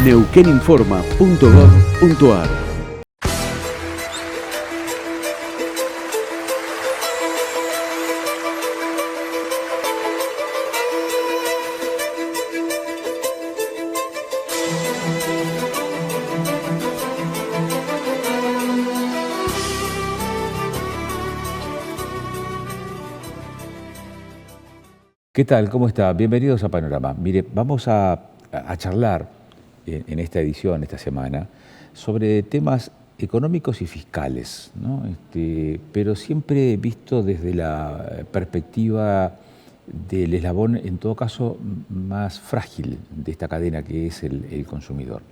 neuqueninforma.gov.ar. ¿Qué tal? ¿Cómo está? Bienvenidos a Panorama. Mire, vamos a charlar en esta edición, esta semana, sobre temas económicos y fiscales, ¿no? Pero siempre visto desde la perspectiva del eslabón, en todo caso, más frágil de esta cadena que es el consumidor.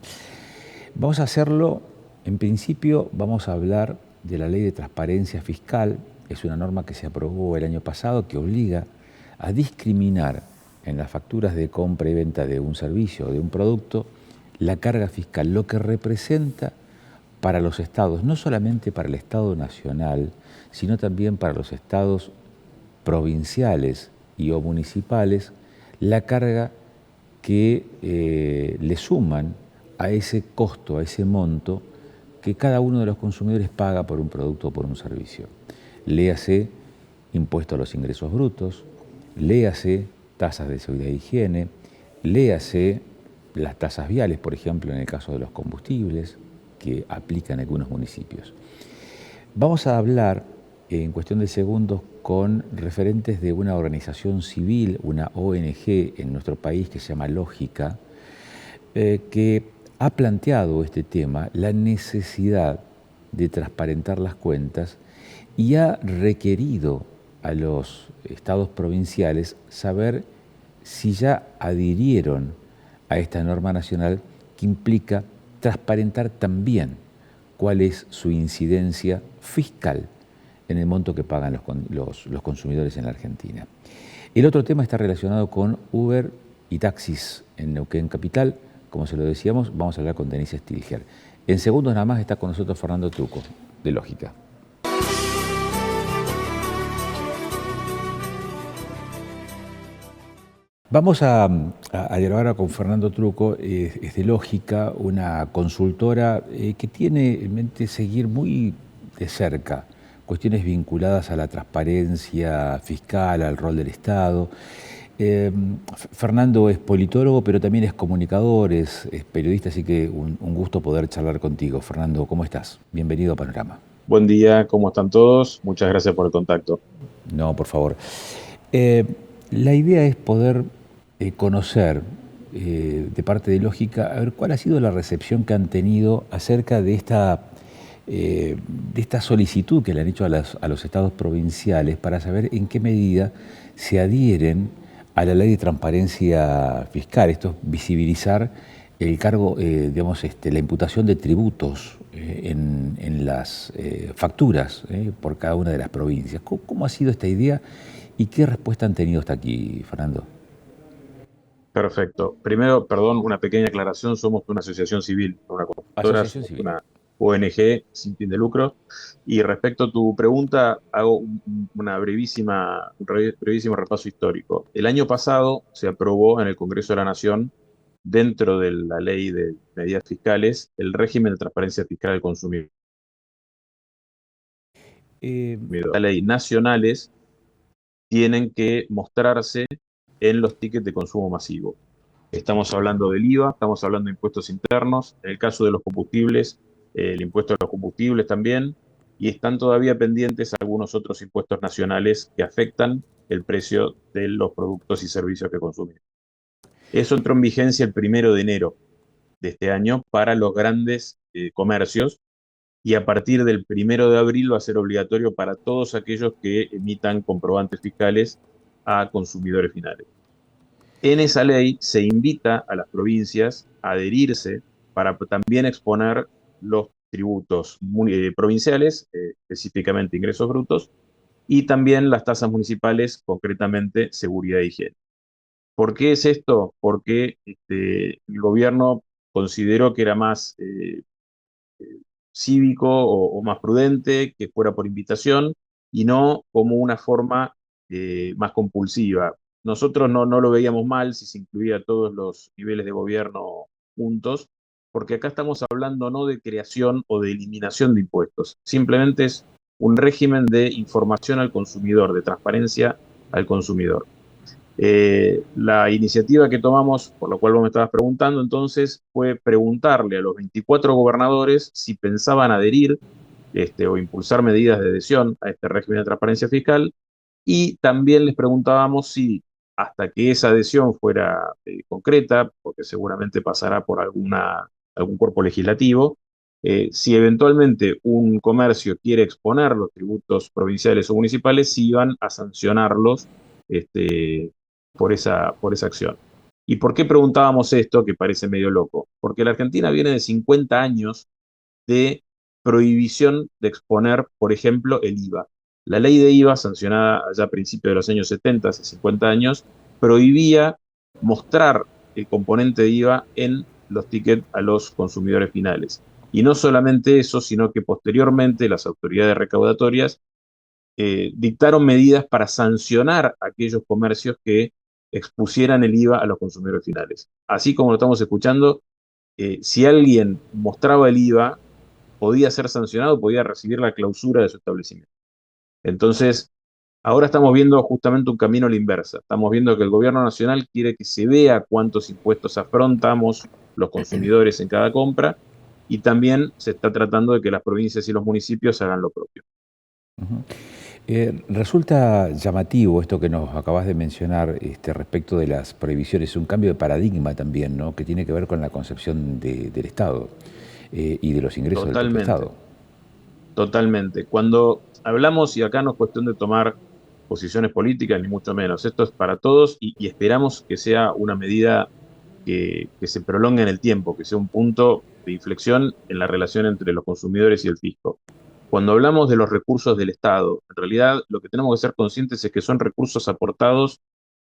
Vamos a hacerlo, en principio, vamos a hablar de la Ley de Transparencia Fiscal. Es una norma que se aprobó el año pasado que obliga a discriminar en las facturas de compra y venta de un servicio o de un producto la carga fiscal, lo que representa para los estados, no solamente para el Estado nacional, sino también para los estados provinciales y o municipales, la carga que le suman a ese costo, a ese monto que cada uno de los consumidores paga por un producto o por un servicio. Léase impuesto a los ingresos brutos, léase tasas de seguridad e higiene, léase las tasas viales, por ejemplo, en el caso de los combustibles, que aplican en algunos municipios. Vamos a hablar en cuestión de segundos con referentes de una organización civil, una ONG en nuestro país que se llama Lógica, que ha planteado este tema, la necesidad de transparentar las cuentas y ha requerido a los estados provinciales saber si ya adhirieron a esta norma nacional que implica transparentar también cuál es su incidencia fiscal en el monto que pagan los consumidores en la Argentina. El otro tema está relacionado con Uber y taxis en Neuquén Capital. Como se lo decíamos, vamos a hablar con Denise Stilger. En segundos nada más está con nosotros Fernando Trucco, de Lógica. Vamos a dialogar ahora con Fernando Trucco, es de Lógica, una consultora que tiene en mente seguir muy de cerca cuestiones vinculadas a la transparencia fiscal, al rol del Estado. Fernando es politólogo, pero también es comunicador, es periodista, así que un gusto poder charlar contigo. Fernando, ¿cómo estás? Bienvenido a Panorama. Buen día, ¿cómo están todos? Muchas gracias por el contacto. No, por favor. La idea es poder conocer de parte de Lógica, a ver cuál ha sido la recepción que han tenido acerca de esta solicitud que le han hecho a los estados provinciales para saber en qué medida se adhieren a la ley de transparencia fiscal. Esto es visibilizar el cargo, la imputación de tributos en las facturas por cada una de las provincias. ¿Cómo ha sido esta idea y qué respuesta han tenido hasta aquí, Fernando? Perfecto. Primero, perdón, una pequeña aclaración. Somos una asociación civil, no una consultora, Asociación somos Civil. una ONG sin fin de lucro. Y respecto a tu pregunta, hago un brevísimo repaso histórico. El año pasado se aprobó en el Congreso de la Nación, dentro de la Ley de Medidas Fiscales, el régimen de transparencia fiscal del consumidor. Eh, Las leyes nacionales tienen que mostrarse en los tickets de consumo masivo. Estamos hablando del IVA, estamos hablando de impuestos internos, en el caso de los combustibles, el impuesto a los combustibles también, y están todavía pendientes algunos otros impuestos nacionales que afectan el precio de los productos y servicios que consumimos. Eso entró en vigencia el 1 de enero de este año para los grandes comercios, y a partir del 1 de abril va a ser obligatorio para todos aquellos que emitan comprobantes fiscales a consumidores finales. En esa ley se invita a las provincias a adherirse para también exponer los tributos provinciales, específicamente ingresos brutos, y también las tasas municipales, concretamente seguridad e higiene. ¿Por qué es esto? Porque el gobierno consideró que era más cívico o más prudente que fuera por invitación y no como una forma más compulsiva. Nosotros no lo veíamos mal si se incluía a todos los niveles de gobierno juntos, porque acá estamos hablando no de creación o de eliminación de impuestos, simplemente es un régimen de información al consumidor, de transparencia al consumidor. La iniciativa que tomamos, por lo cual vos me estabas preguntando, entonces, fue preguntarle a los 24 gobernadores si pensaban adherir o impulsar medidas de adhesión a este régimen de transparencia fiscal, y también les preguntábamos si hasta que esa adhesión fuera concreta, porque seguramente pasará por algún cuerpo legislativo, si eventualmente un comercio quiere exponer los tributos provinciales o municipales, si iban a sancionarlos este, por esa acción. ¿Y por qué preguntábamos esto, que parece medio loco? Porque la Argentina viene de 50 años de prohibición de exponer, por ejemplo, el IVA. La ley de IVA, sancionada allá a principios de los años 70, hace 50 años, prohibía mostrar el componente de IVA en los tickets a los consumidores finales. Y no solamente eso, sino que posteriormente las autoridades recaudatorias dictaron medidas para sancionar a aquellos comercios que expusieran el IVA a los consumidores finales. Así como lo estamos escuchando, si alguien mostraba el IVA, podía ser sancionado, podía recibir la clausura de su establecimiento. Entonces, ahora estamos viendo justamente un camino a la inversa. Estamos viendo que el gobierno nacional quiere que se vea cuántos impuestos afrontamos los consumidores en cada compra, y también se está tratando de que las provincias y los municipios hagan lo propio. Ujú. Resulta llamativo esto que nos acabas de mencionar respecto de las prohibiciones, un cambio de paradigma también, ¿no? Que tiene que ver con la concepción del Estado y de los ingresos del propio Totalmente, Estado. totalmente. Cuando hablamos, y acá no es cuestión de tomar posiciones políticas, ni mucho menos, esto es para todos, y esperamos que sea una medida que se prolongue en el tiempo, que sea un punto de inflexión en la relación entre los consumidores y el fisco. Cuando hablamos de los recursos del Estado, en realidad lo que tenemos que ser conscientes es que son recursos aportados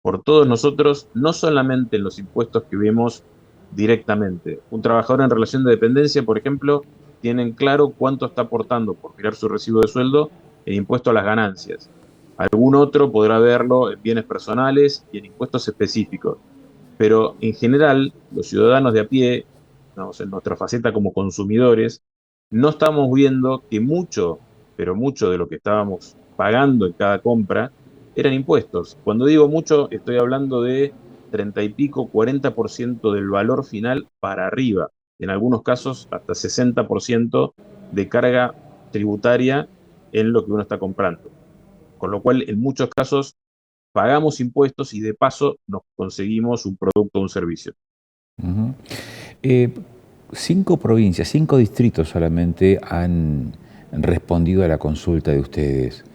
por todos nosotros, no solamente en los impuestos que vemos directamente. Un trabajador en relación de dependencia, por ejemplo, tiene claro cuánto está aportando por mirar su recibo de sueldo en impuesto a las ganancias. Algún otro podrá verlo en bienes personales y en impuestos específicos. Pero en general, los ciudadanos de a pie, digamos, en nuestra faceta como consumidores, no estamos viendo que mucho, pero mucho de lo que estábamos pagando en cada compra eran impuestos. Cuando digo mucho, estoy hablando de 30 y pico, 40% del valor final para arriba. En algunos casos, hasta 60% de carga tributaria en lo que uno está comprando. Con lo cual, en muchos casos, pagamos impuestos y de paso nos conseguimos un producto o un servicio. Ujú. Eh, 5 provincias, 5 distritos solamente han respondido a la consulta de ustedes.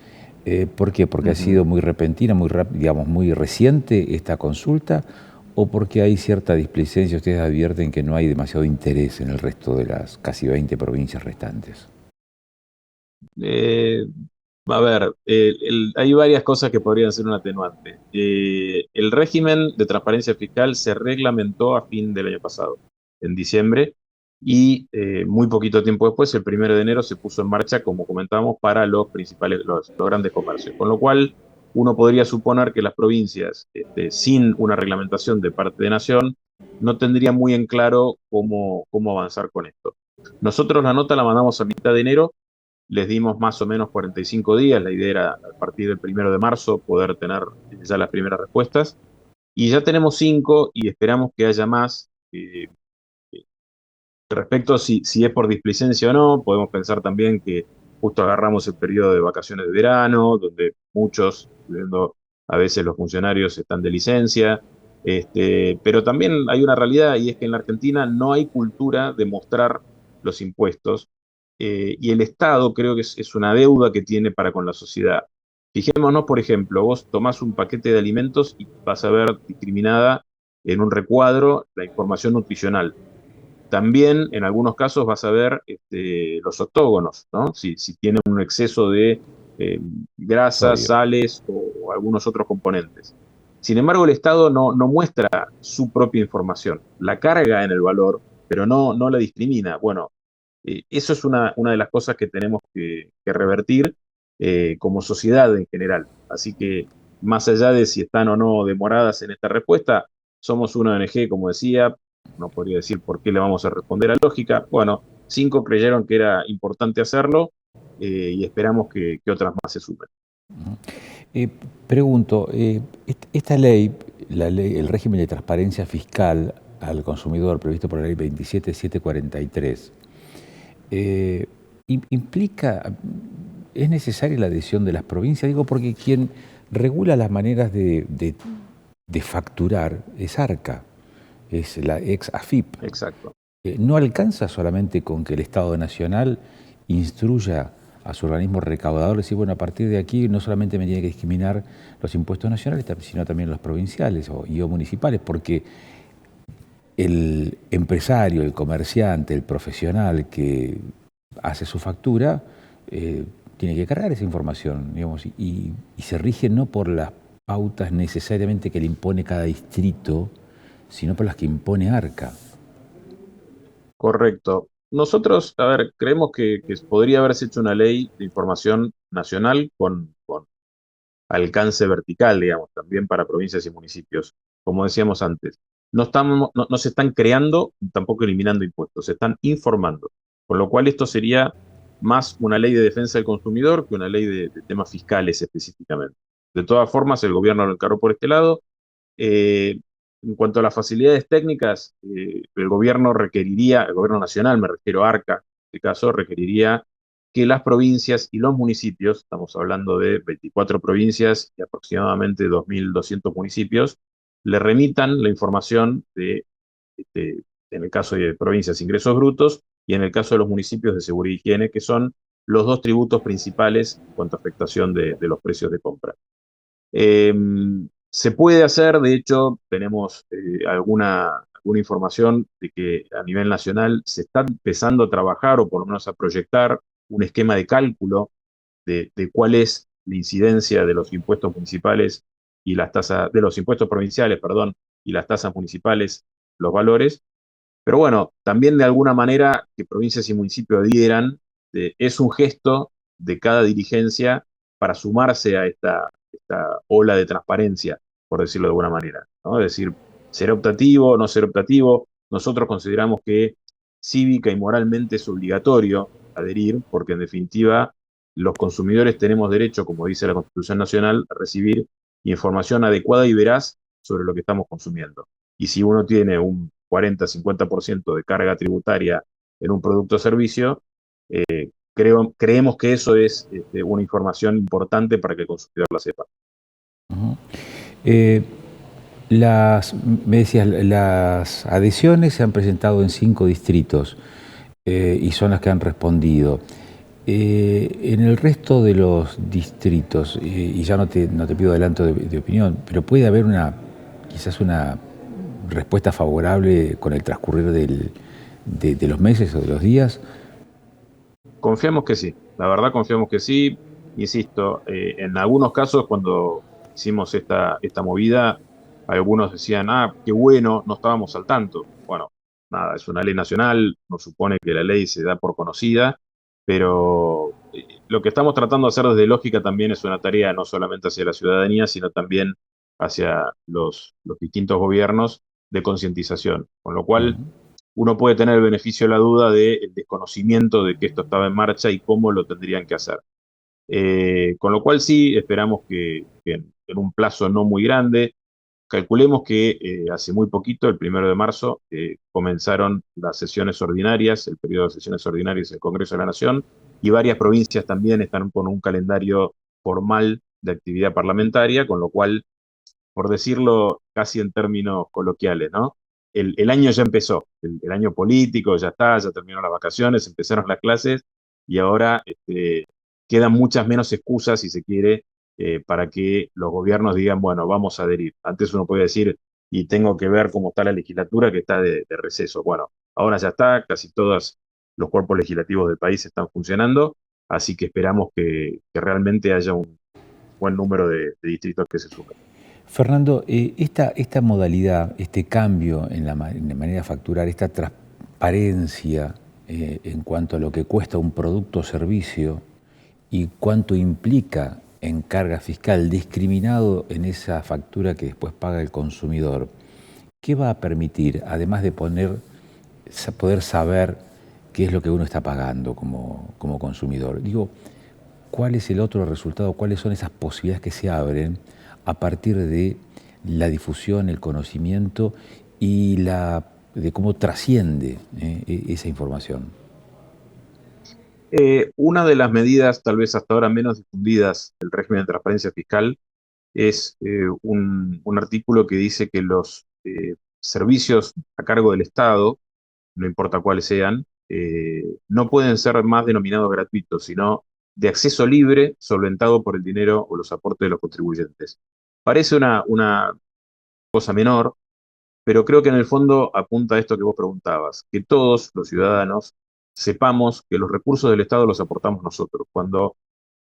¿Por qué? ¿Porque ha Ujú. sido muy repentina, digamos, muy reciente esta consulta? ¿O porque hay cierta displicencia? Ustedes advierten que no hay demasiado interés en el resto de las casi 20 provincias restantes. Eh, a ver, hay varias cosas que podrían ser un atenuante. El régimen de transparencia fiscal se reglamentó a fin del año pasado, en diciembre, y muy poquito tiempo después, el 1 de enero, se puso en marcha, como comentábamos, para los principales, los grandes comercios. Con lo cual, uno podría suponer que las provincias, sin una reglamentación de parte de Nación, no tendrían muy en claro cómo avanzar con esto. Nosotros la nota la mandamos a mitad de enero. Les dimos más o menos 45 días, la idea era a partir del 1 de marzo poder tener ya las primeras respuestas, y ya tenemos 5 y esperamos que haya más. Respecto a si es por displicencia o no, podemos pensar también que justo agarramos el periodo de vacaciones de verano, donde muchos, incluyendo a veces los funcionarios, están de licencia. Pero también hay una realidad, y es que en la Argentina no hay cultura de mostrar los impuestos, y el Estado creo que es una deuda que tiene para con la sociedad. Fijémonos, por ejemplo, vos tomás un paquete de alimentos y vas a ver discriminada en un recuadro la información nutricional. También en algunos casos vas a ver los octógonos, ¿no? Si tienen un exceso de eh, grasas, Sodio. sales o algunos otros componentes. Sin embargo, el Estado no muestra su propia información, la carga en el valor, pero no la discrimina. Bueno, eso es una de las cosas que tenemos que revertir como sociedad en general. Así que, más allá de si están o no demoradas en esta respuesta, somos una ONG, como decía, Uno podría decir, ¿por qué le vamos a responder a lógica? Bueno, 5 creyeron que era importante hacerlo y esperamos que otras más se sumen. Eh, Pregunto, esta ley, el régimen de transparencia fiscal al consumidor previsto por la ley 27743, implica, ¿es necesaria la adhesión de las provincias? Digo, porque quien regula las maneras de facturar es ARCA, es la ex AFIP. Exacto. No alcanza solamente con que el Estado Nacional instruya a su organismo recaudador, decir, bueno, a partir de aquí no solamente me tiene que discriminar los impuestos nacionales, sino también los provinciales o municipales, porque el empresario, el comerciante, el profesional que hace su factura, tiene que cargar esa información, digamos, y se rige no por las pautas necesariamente que le impone cada distrito, sino por las que impone ARCA. Correcto. Nosotros, a ver, creemos que podría haberse hecho una ley de información nacional con alcance vertical, digamos, también para provincias y municipios. Como decíamos antes, no se están creando, tampoco eliminando impuestos, se están informando. Con lo cual esto sería más una ley de defensa del consumidor que una ley de temas fiscales específicamente. De todas formas, el gobierno lo encaró por este lado. En cuanto a las facilidades técnicas, el gobierno requeriría, el gobierno nacional, me refiero a ARCA, en este caso, requeriría que las provincias y los municipios, estamos hablando de 24 provincias y aproximadamente 2.200 municipios, le remitan la información en el caso de provincias, ingresos brutos, y en el caso de los municipios de seguridad y higiene, que son los dos tributos principales en cuanto a afectación de los precios de compra. Eh, Se puede hacer, de hecho, tenemos alguna información de que a nivel nacional se está empezando a trabajar o por lo menos a proyectar un esquema de cálculo de cuál es la incidencia de los impuestos municipales y las tasas, de los impuestos provinciales, perdón, y las tasas municipales, los valores. Pero bueno, también de alguna manera que provincias y municipios adhieran, es un gesto de cada dirigencia para sumarse a esta ola de transparencia, por decirlo de alguna manera, ¿no? Es decir, ¿será optativo, no será optativo? Nosotros consideramos que cívica y moralmente es obligatorio adherir, porque en definitiva los consumidores tenemos derecho, como dice la Constitución Nacional, a recibir información adecuada y veraz sobre lo que estamos consumiendo. Y si uno tiene un 40-50% de carga tributaria en un producto o servicio, creemos que eso es una información importante para que el consumidor la sepa. Uh-huh. eh, Me decías, las adhesiones se han presentado en 5 distritos y son las que han respondido. En el resto de los distritos, y ya no te pido adelanto de opinión, pero puede haber quizás una respuesta favorable con el transcurrir de los meses o de los días. Confiamos que sí, la verdad confiamos que sí. Insisto, en algunos casos cuando hicimos esta movida, algunos decían, qué bueno, no estábamos al tanto. Bueno, nada, es una ley nacional, nos supone que la ley se da por conocida, pero lo que estamos tratando de hacer desde Lógica también es una tarea no solamente hacia la ciudadanía, sino también hacia los distintos gobiernos de concientización. Con lo cual, uno puede tener el beneficio de la duda del desconocimiento de que esto estaba en marcha y cómo lo tendrían que hacer. Con lo cual sí, esperamos que en un plazo no muy grande, calculemos que hace muy poquito, el 1 de marzo, comenzaron las sesiones ordinarias, el periodo de sesiones ordinarias del Congreso de la Nación, y varias provincias también están con un calendario formal de actividad parlamentaria, con lo cual, por decirlo casi en términos coloquiales, ¿no? El año ya empezó, el año político ya está, ya terminaron las vacaciones, empezaron las clases y ahora quedan muchas menos excusas, si se quiere, para que los gobiernos digan, bueno, vamos a adherir. Antes uno podía decir, y tengo que ver cómo está la legislatura que está de receso. Bueno, ahora ya está, casi todos los cuerpos legislativos del país están funcionando, así que esperamos que realmente haya un buen número de distritos que se sumen. Fernando, esta modalidad, este cambio en la manera de facturar, esta transparencia en cuanto a lo que cuesta un producto o servicio y cuánto implica en carga fiscal discriminado en esa factura que después paga el consumidor, ¿qué va a permitir, además de poder saber qué es lo que uno está pagando como consumidor? Digo, ¿cuál es el otro resultado? ¿Cuáles son esas posibilidades que se abren a partir de la difusión, el conocimiento y de cómo trasciende esa información? Una de las medidas, tal vez hasta ahora menos difundidas del régimen de transparencia fiscal, es un artículo que dice que los servicios a cargo del Estado, no importa cuáles sean, no pueden ser más denominados gratuitos, sino de acceso libre, solventado por el dinero o los aportes de los contribuyentes. Parece una cosa menor, pero creo que en el fondo apunta a esto que vos preguntabas, que todos los ciudadanos sepamos que los recursos del Estado los aportamos nosotros. Cuando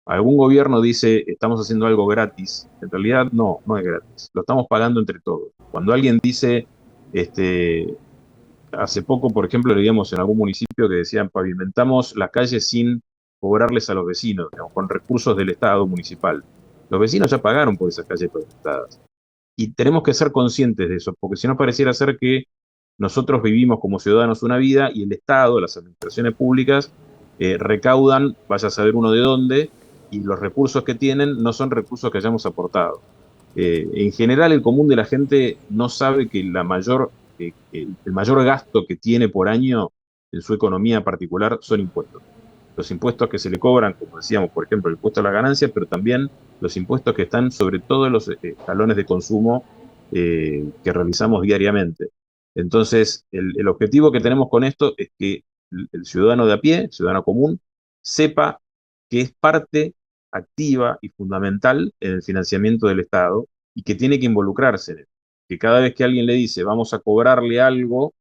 algún gobierno dice estamos haciendo algo gratis, en realidad no es gratis, lo estamos pagando entre todos. Cuando alguien dice, este, hace poco, por ejemplo, leíamos en algún municipio que decían pavimentamos las calles sin cobrarles a los vecinos, digamos, con recursos del Estado municipal. Los vecinos ya pagaron por esas calles pavimentadas. Y tenemos que ser conscientes de eso, porque si no pareciera ser que nosotros vivimos como ciudadanos una vida y el Estado, las administraciones públicas, recaudan, vaya a saber uno de dónde, y los recursos que tienen no son recursos que hayamos aportado. En general, el común de la gente no sabe que el mayor gasto que tiene por año en su economía particular son impuestos. Los impuestos que se le cobran, como decíamos, por ejemplo, el impuesto a las ganancias, pero también los impuestos que están sobre todos los escalones de consumo que realizamos diariamente. Entonces, el objetivo que tenemos con esto es que el ciudadano de a pie, el ciudadano común, sepa que es parte activa y fundamental en el financiamiento del Estado y que tiene que involucrarse en él. Que cada vez que alguien le dice vamos a cobrarle algo,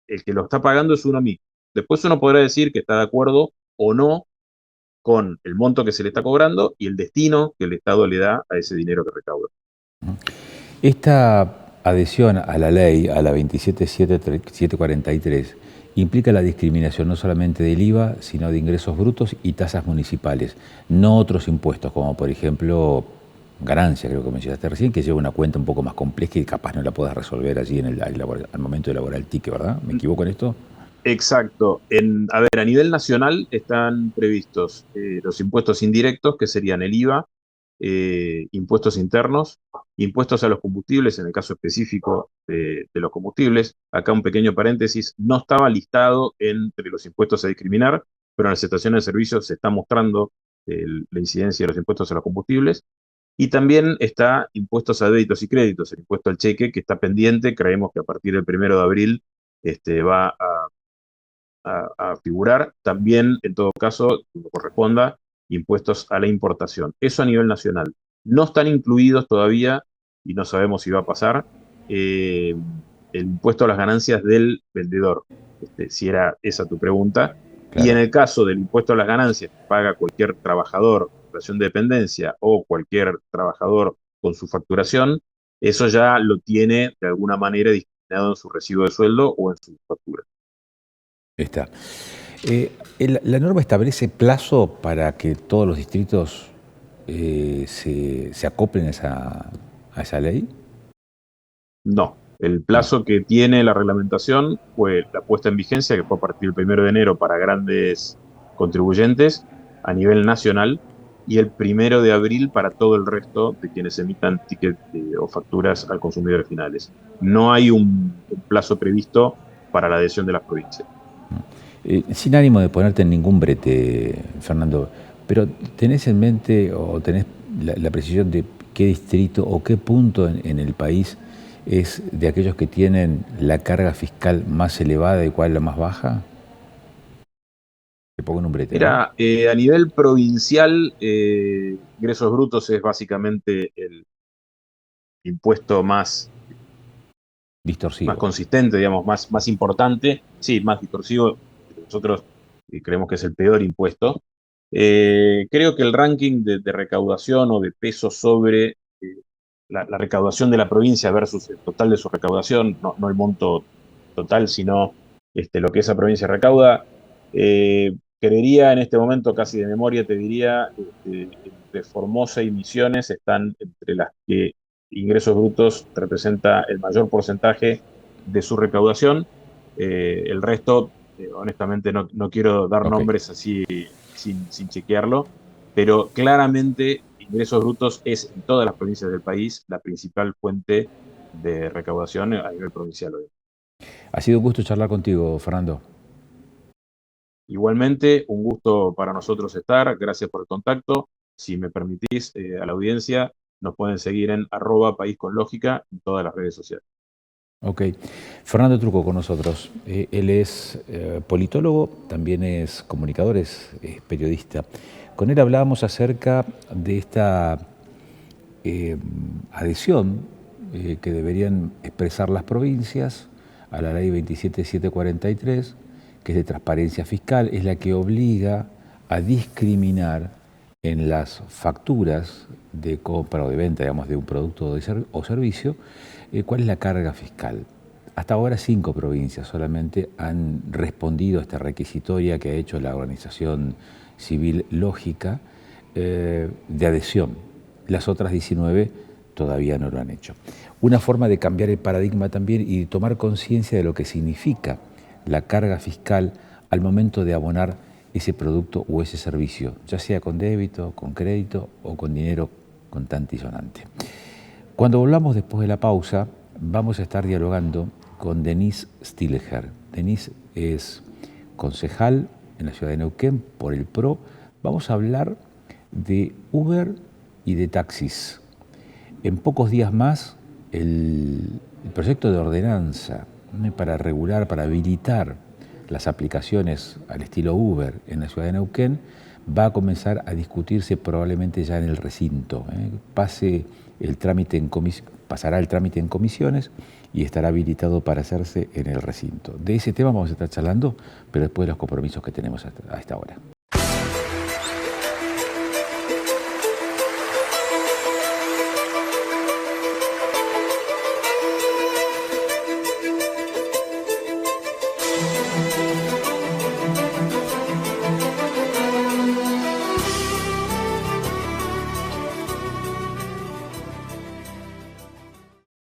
el que lo está pagando es uno mismo. Después uno podrá decir que está de acuerdo o no con el monto que se le está cobrando y el destino que el Estado le da a ese dinero que recauda. Esta adhesión a la ley, a la 27743, implica la discriminación no solamente del IVA, sino de ingresos brutos y tasas municipales, no otros impuestos, como por ejemplo ganancia, creo que mencionaste recién, que lleva una cuenta un poco más compleja y capaz no la puedas resolver allí al momento de elaborar el ticket, ¿verdad? ¿Me equivoco en esto? Exacto. A nivel nacional están previstos los impuestos indirectos, que serían el IVA, impuestos internos, impuestos a los combustibles, en el caso específico de los combustibles. Acá un pequeño paréntesis, no estaba listado entre los impuestos a discriminar, pero en las estaciones de servicio se está mostrando la incidencia de los impuestos a los combustibles. Y también está impuestos a débitos y créditos, el impuesto al cheque, que está pendiente. Creemos que a partir del 1 de abril va a figurar. También, en todo caso, como corresponda, impuestos a la importación. Eso a nivel nacional. No están incluidos todavía, y no sabemos si va a pasar, el impuesto a las ganancias del vendedor, si era esa tu pregunta. Y en Claro. el caso del impuesto a las ganancias que paga cualquier trabajador en relación de dependencia o cualquier trabajador con su facturación, eso ya lo tiene de alguna manera discriminado en su recibo de sueldo o en su factura. Está. La norma establece plazo para que todos los distritos se acoplen a esa ley. No, el No. plazo que tiene la reglamentación fue la puesta en vigencia, que fue a partir del 1 de enero para grandes contribuyentes a nivel nacional, y el 1 de abril para todo el resto de quienes emitan tickets o facturas al consumidor finales. No hay un plazo previsto para la adhesión de las provincias. Sin ánimo de ponerte en ningún brete, Fernando, pero ¿tenés en mente o tenés la precisión de qué distrito o qué punto en el país es de aquellos que tienen la carga fiscal más elevada y cuál es la más baja? Te pongo en un brete, ¿no? Mira, a nivel provincial, ingresos brutos es básicamente el impuesto más Distorsivo. consistente, digamos, más importante, sí, más distorsivo. Nosotros creemos que es el peor impuesto. Creo que el ranking de recaudación o de peso sobre la recaudación de la provincia versus el total de su recaudación, no el monto total, sino lo que esa provincia recauda, creería en este momento, casi de memoria, te diría, entre Formosa y Misiones están entre las que ingresos brutos representa el mayor porcentaje de su recaudación. El resto, honestamente, no quiero dar Ok. nombres así sin chequearlo, pero claramente ingresos brutos es en todas las provincias del país la principal fuente de recaudación a nivel provincial hoy. Ha sido un gusto charlar contigo, Fernando. Igualmente, un gusto para nosotros estar. Gracias por el contacto. Si me permitís, a la audiencia, nos pueden seguir en @país con lógica en todas las redes sociales. Ok. Fernando Truco con nosotros. Él es politólogo, también es comunicador, es periodista. Con él hablábamos acerca de esta eh, adhesión que deberían expresar las provincias a la ley 27743, que es de transparencia fiscal, es la que obliga a discriminar en las facturas de compra o de venta, digamos, de un producto o servicio, cuál es la carga fiscal. Hasta ahora 5 provincias solamente han respondido a esta requisitoria que ha hecho la organización civil Lógica de adhesión. Las otras 19 todavía no lo han hecho. Una forma de cambiar el paradigma también y de tomar conciencia de lo que significa la carga fiscal al momento de abonar ese producto o ese servicio, ya sea con débito, con crédito o con dinero contante y sonante. Cuando volvamos después de la pausa, vamos a estar dialogando con Denise Stilger. Denise es concejal en la ciudad de Neuquén por el PRO. Vamos a hablar de Uber y de taxis. En pocos días más, el proyecto de ordenanza para regular, para habilitar las aplicaciones al estilo Uber en la ciudad de Neuquén va a comenzar a discutirse probablemente ya en el recinto. Pasará el trámite en comisiones y estará habilitado para hacerse en el recinto. De ese tema vamos a estar charlando, pero después de los compromisos que tenemos a esta hora.